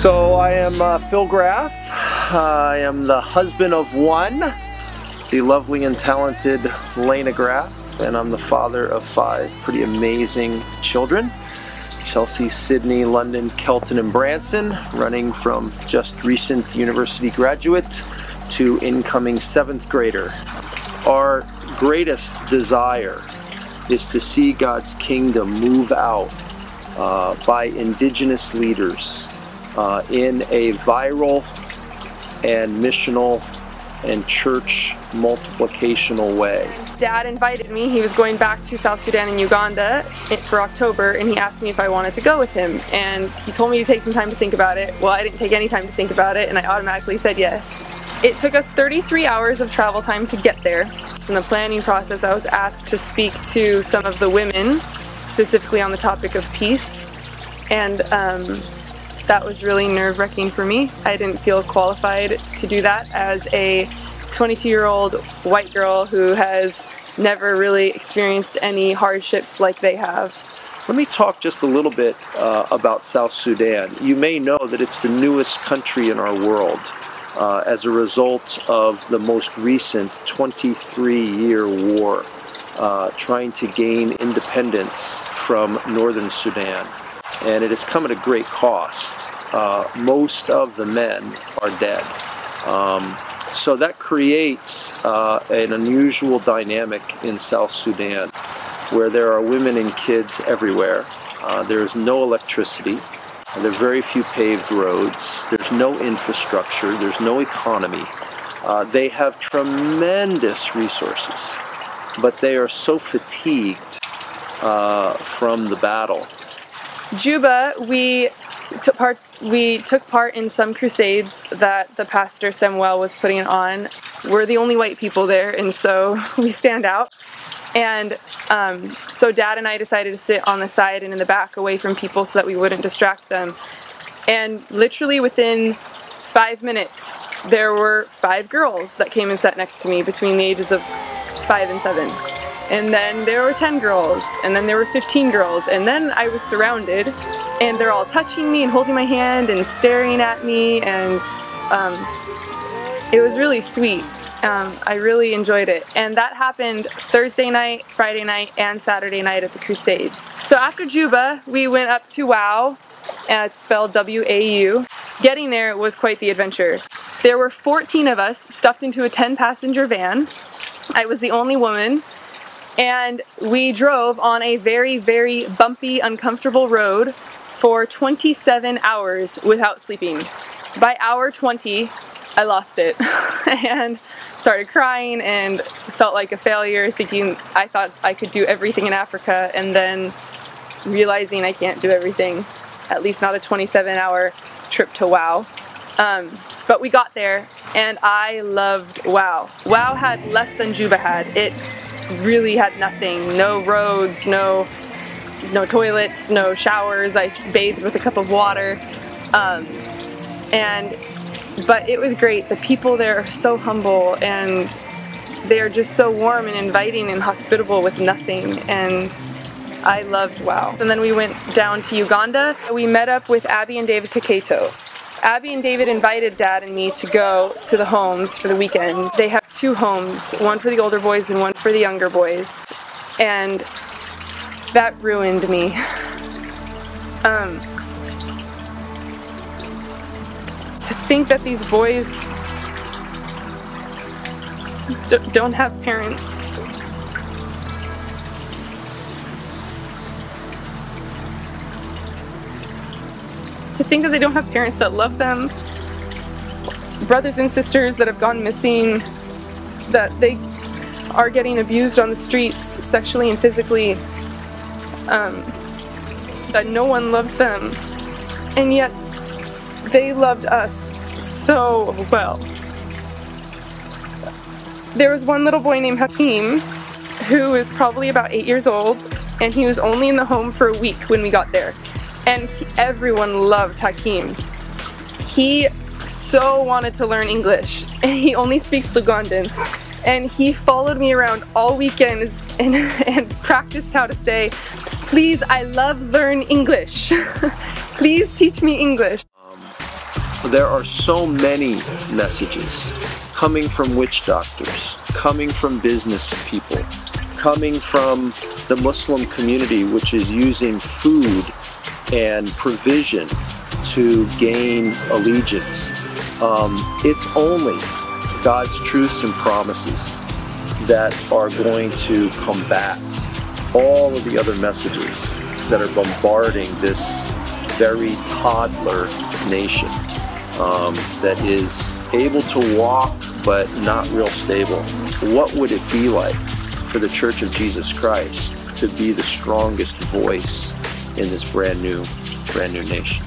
So I am Phil Graf. I am the husband of one, the lovely and talented Lena Graf, and I'm the father of 5 pretty amazing children. Chelsea, Sydney, London, Kelton, and Branson, running from just recent university graduate to incoming 7th grader. Our greatest desire is to see God's kingdom move out by indigenous leaders in a viral and missional and church multiplicational way. Dad invited me. He was going back to South Sudan and Uganda for October, and he asked me if I wanted to go with him, and he told me to take some time to think about it. Well, I didn't take any time to think about it, and I automatically said yes. It took us 33 hours of travel time to get there. In the planning process, I was asked to speak to some of the women, specifically on the topic of peace, and that was really nerve-wracking for me. I didn't feel qualified to do that as a 22-year-old white girl who has never really experienced any hardships like they have. Let me talk just a little bit about South Sudan. You may know that it's the newest country in our world as a result of the most recent 23-year war trying to gain independence from northern Sudan. And it has come at a great cost. Most of the men are dead. So that creates an unusual dynamic in South Sudan, where there are women and kids everywhere. There is no electricity. There are very few paved roads. There's no infrastructure. There's no economy. They have tremendous resources, but they are so fatigued from the battle. Juba, we took part in some crusades that the pastor Samuel was putting on. We're the only white people there, and so we stand out. And so Dad and I decided to sit on the side and in the back away from people so that we wouldn't distract them. And literally within 5 minutes, there were 5 girls that came and sat next to me between the ages of 5 and 7. And then there were 10 girls, and then there were 15 girls, and then I was surrounded, and they're all touching me and holding my hand and staring at me, and it was really sweet. I really enjoyed it. And that happened Thursday night, Friday night, and Saturday night at the Crusades. So after Juba, we went up to WAU, and it's spelled W-A-U. Getting there was quite the adventure. There were 14 of us stuffed into a 10-passenger van. I was the only woman. And we drove on a very, very bumpy, uncomfortable road for 27 hours without sleeping. By hour 20, I lost it and started crying and felt like a failure, thinking I thought I could do everything in Africa, and then realizing I can't do everything, at least not a 27-hour trip to WAU. But we got there, and I loved WAU. WAU had less than Juba had. It really had nothing. No roads, no toilets, no showers. I bathed with a cup of water. But it was great. The people there are so humble, and they are just so warm and inviting and hospitable with nothing. And I loved WAU. And then we went down to Uganda. We met up with Abby and David Kaketo. Abby and David invited Dad and me to go to the homes for the weekend. They have 2 homes, one for the older boys and one for the younger boys. And that ruined me. To think that these boys don't have parents. To think that they don't have parents that love them, brothers and sisters that have gone missing, that they are getting abused on the streets sexually and physically, that no one loves them, and yet they loved us so well. There was one little boy named Hakeem who is probably about 8 years old, and he was only in the home for a week when we got there. And everyone loved Hakeem. He so wanted to learn English. He only speaks Ugandan. And he followed me around all weekend and practiced how to say, "Please, I love learn English. Please teach me English." There are so many messages coming from witch doctors, coming from business people, coming from the Muslim community, which is using food and provision to gain allegiance. It's only God's truths and promises that are going to combat all of the other messages that are bombarding this very toddler nation that is able to walk but not real stable. What would it be like for the Church of Jesus Christ to be the strongest voice in this brand new nation?